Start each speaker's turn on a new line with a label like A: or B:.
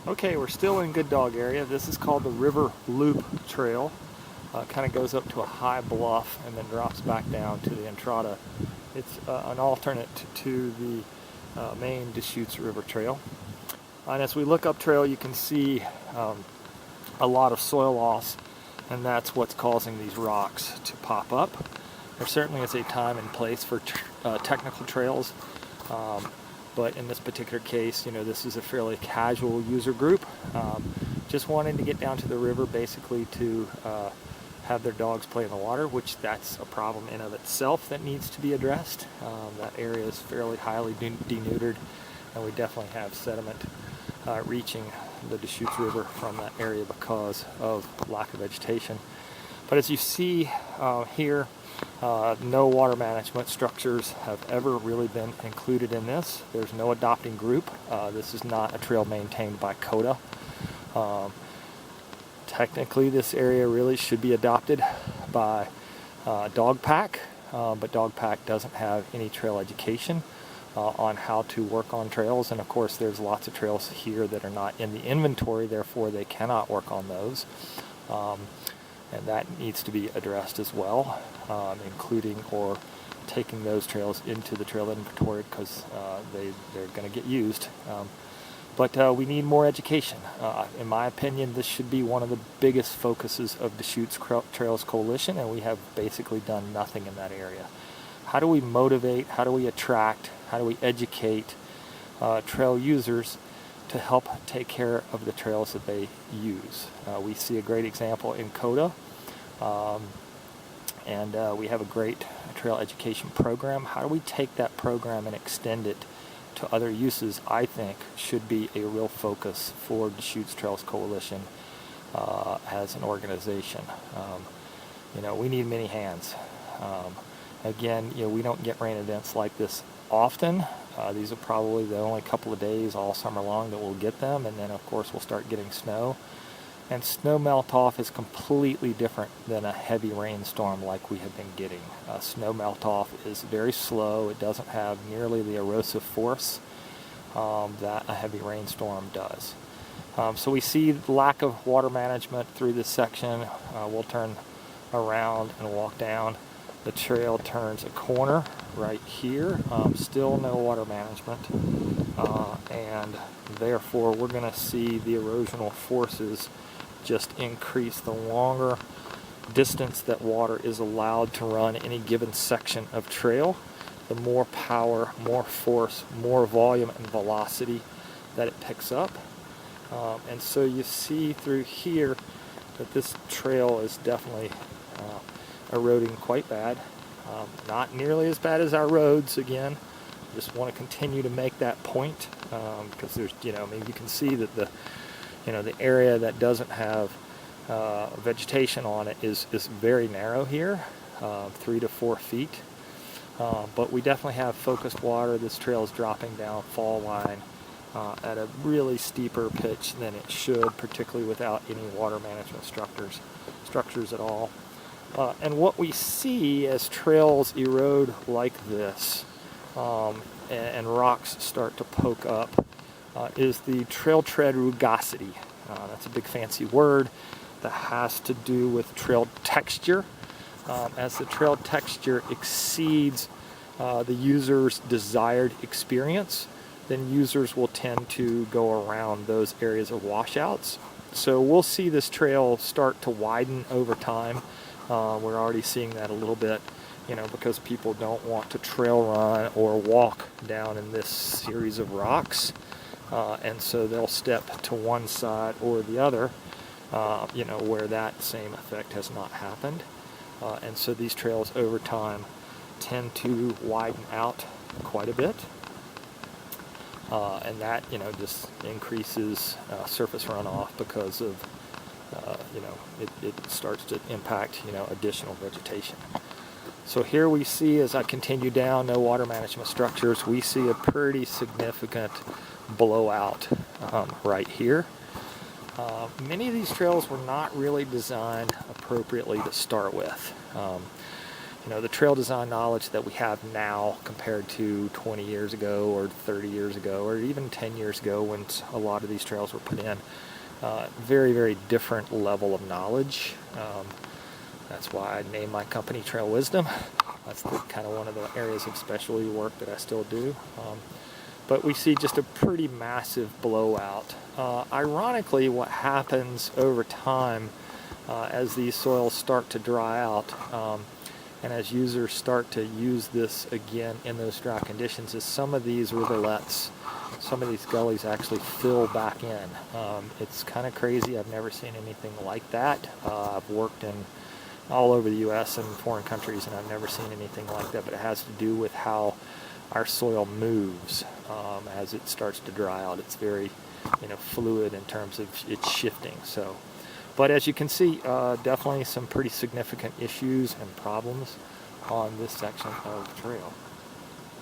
A: Okay, we're still in Good Dog area. This is called the River Loop Trail. Kind of goes up to a high bluff and then drops back down to the Entrada. It's an alternate to the main Deschutes River Trail. And as we look up trail, you can see a lot of soil loss, and that's what's causing these rocks to pop up. There certainly is a time and place for technical trails. But in this particular case, this is a fairly casual user group, just wanting to get down to the river basically to have their dogs play in the water, which that's a problem in of itself that needs to be addressed. That area is fairly highly denuded, and we definitely have sediment reaching the Deschutes River from that area because of lack of vegetation. But as you see here, no water management structures have ever really been included in this. There's no adopting group. This is not a trail maintained by CODA. Technically, this area really should be adopted by Dog Pack, but Dog Pack doesn't have any trail education on how to work on trails. And of course, there's lots of trails here that are not in the inventory, therefore they cannot work on those. And that needs to be addressed as well, including or taking those trails into the trail inventory because they're going to get used. But we need more education. In my opinion, this should be one of the biggest focuses of Deschutes Trails Coalition, and we have basically done nothing in that area. How do we motivate, how do we attract, how do we educate trail users to help take care of the trails that they use? We see a great example in CODA, and we have a great trail education program. How do we take that program and extend it to other uses? I think should be a real focus for Deschutes Trails Coalition as an organization. We need many hands. Again, we don't get rain events like this often. These are probably the only couple of days all summer long that we'll get them, and then of course we'll start getting snow. And snow melt-off is completely different than a heavy rainstorm like we have been getting. Snow melt-off is very slow. It doesn't have nearly the erosive force that a heavy rainstorm does. So we see lack of water management through this section. We'll turn around and walk down. The trail turns a corner right here. Still no water management, and therefore we're going to see the erosional forces just increase the longer distance that water is allowed to run any given section of trail. The more power, more force, more volume and velocity that it picks up. And so you see through here that this trail is definitely eroding quite bad. Not nearly as bad as our roads, again. Just want to continue to make that point because there's, you can see that the area that doesn't have vegetation on it is very narrow here, 3 to 4 feet. But we definitely have focused water. This trail is dropping down fall line at a really steeper pitch than it should, particularly without any water management structures at all. And what we see as trails erode like this and rocks start to poke up is the trail tread rugosity. That's a big fancy word that has to do with trail texture. As the trail texture exceeds the user's desired experience, then users will tend to go around those areas of washouts. So we'll see this trail start to widen over time. We're already seeing that a little bit, because people don't want to trail run or walk down in this series of rocks. And so they'll step to one side or the other, where that same effect has not happened. And so these trails over time tend to widen out quite a bit. And that, just increases surface runoff because of it starts to impact, additional vegetation. So here we see, as I continue down, no water management structures, we see a pretty significant blowout right here. Many of these trails were not really designed appropriately to start with. the trail design knowledge that we have now compared to 20 years ago or 30 years ago or even 10 years ago when a lot of these trails were put in. Very, very different level of knowledge. That's why I named my company Trail Wisdom. That's kind of one of the areas of specialty work that I still do. But we see just a pretty massive blowout. Ironically, what happens over time as these soils start to dry out and as users start to use this again in those dry conditions is some of these rivulets, some of these gullies actually fill back in. It's kind of crazy. I've never seen anything like that. I've worked in all over the U.S. and foreign countries, and I've never seen anything like that, but it has to do with how our soil moves as it starts to dry out. It's very fluid in terms of its shifting. But as you can see, definitely some pretty significant issues and problems on this section of the trail.